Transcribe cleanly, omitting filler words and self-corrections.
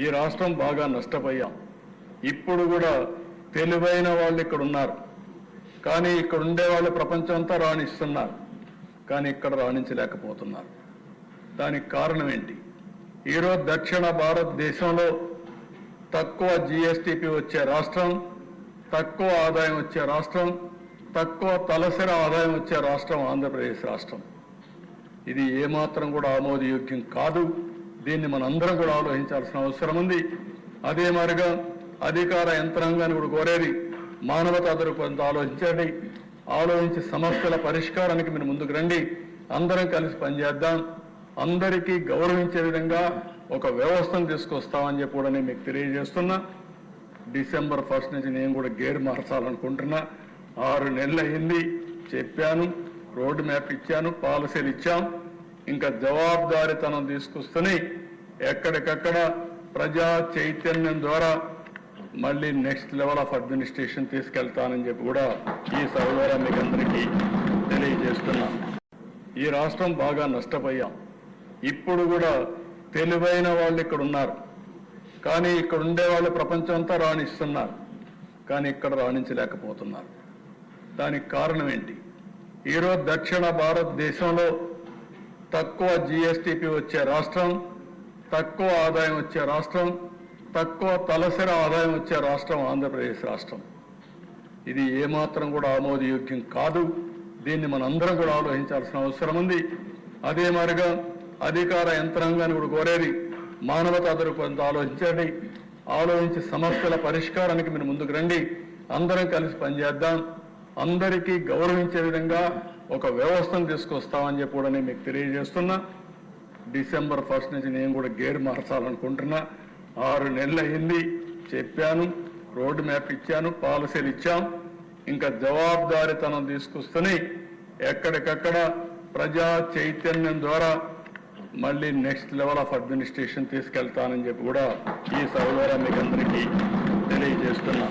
ఈ రాష్ట్రం బాగా నష్టపోయాం. ఇప్పుడు కూడా తెలివైన వాళ్ళు ఇక్కడ ఉన్నారు, కానీ ఇక్కడ ఉండే వాళ్ళు ప్రపంచం అంతా రాణిస్తున్నారు, కానీ ఇక్కడ రాణించలేకపోతున్నారు. దానికి కారణం ఏంటి? ఈరోజు దక్షిణ భారతదేశంలో తక్కువ జీఎస్టీపీ వచ్చే రాష్ట్రం, తక్కువ ఆదాయం వచ్చే రాష్ట్రం, తక్కువ తలసరి ఆదాయం వచ్చే రాష్ట్రం ఆంధ్రప్రదేశ్ రాష్ట్రం. ఇది ఏమాత్రం కూడా ఆమోదయోగ్యం కాదు. దీన్ని మనందరం కూడా ఆలోచించాల్సిన అవసరం ఉంది. అదే మరిగా అధికార యంత్రాంగాన్ని కూడా కోరేది మానవతా దృక్పథంతో ఆలోచించండి. ఆలోచించి సమస్యల పరిష్కారానికి మీరు ముందుకు రండి. అందరం కలిసి పనిచేద్దాం. అందరికీ గౌరవించే విధంగా ఒక వ్యవస్థను తీసుకొస్తామని చెప్పి కూడా నేను మీకు తెలియజేస్తున్నా. డిసెంబర్ 1 నుంచి నేను కూడా గేర్ మార్చాలనుకుంటున్నా. 6 నెలలు అయింది, చెప్పాను, రోడ్ మ్యాప్ ఇచ్చాను, పాలసీలు ఇచ్చాం. ఇంకా జవాబుదారీతనం తీసుకొస్తూనే ఎక్కడికక్కడ ప్రజా చైతన్యం ద్వారా మళ్ళీ నెక్స్ట్ లెవెల్ ఆఫ్ అడ్మినిస్ట్రేషన్ తీసుకెళ్తానని చెప్పి కూడా ఈ సభ ద్వారా మీకు అందరికీ తెలియజేస్తున్నా. ఈ రాష్ట్రం బాగా నష్టపోయాం. ఇప్పుడు కూడా తెలివైన వాళ్ళు ఇక్కడ ఉన్నారు, కానీ ఇక్కడ ఉండే వాళ్ళు ప్రపంచం అంతా రాణిస్తున్నారు, కానీ ఇక్కడ రాణించలేకపోతున్నారు. దానికి కారణం ఏంటి? ఈరోజు దక్షిణ భారతదేశంలో తక్కువ జీఎస్టీపీ వచ్చే రాష్ట్రం, తక్కువ ఆదాయం వచ్చే రాష్ట్రం, తక్కువ తలసరి ఆదాయం వచ్చే రాష్ట్రం ఆంధ్రప్రదేశ్ రాష్ట్రం. ఇది ఏమాత్రం కూడా ఆమోదయోగ్యం కాదు. దీన్ని మనందరం కూడా ఆలోచించాల్సిన అవసరం ఉంది. అదే మరిగా అధికార యంత్రాంగాన్ని కూడా కోరేది మానవతా దృక్పథంతో ఆలోచించండి. ఆలోచించి సమస్యల పరిష్కారానికి మీరు ముందుకు రండి. అందరం కలిసి పనిచేద్దాం. అందరికీ గౌరవించే విధంగా ఒక వ్యవస్థను తీసుకొస్తామని చెప్పి కూడా నేను మీకు తెలియజేస్తున్నా. డిసెంబర్ 1 నుంచి నేను కూడా గేర్ మార్చాలనుకుంటున్నా. 6 నెలలు అయింది, చెప్పాను, రోడ్ మ్యాప్ ఇచ్చాను, పాలసీలు ఇచ్చాం. ఇంకా జవాబుదారీతనం తీసుకొస్తూనే ఎక్కడికక్కడ ప్రజా చైతన్యం ద్వారా మళ్ళీ నెక్స్ట్ లెవెల్ ఆఫ్ అడ్మినిస్ట్రేషన్ తీసుకెళ్తానని చెప్పి కూడా ఈ సభ ద్వారా మీకు అందరికీ తెలియజేస్తున్నా.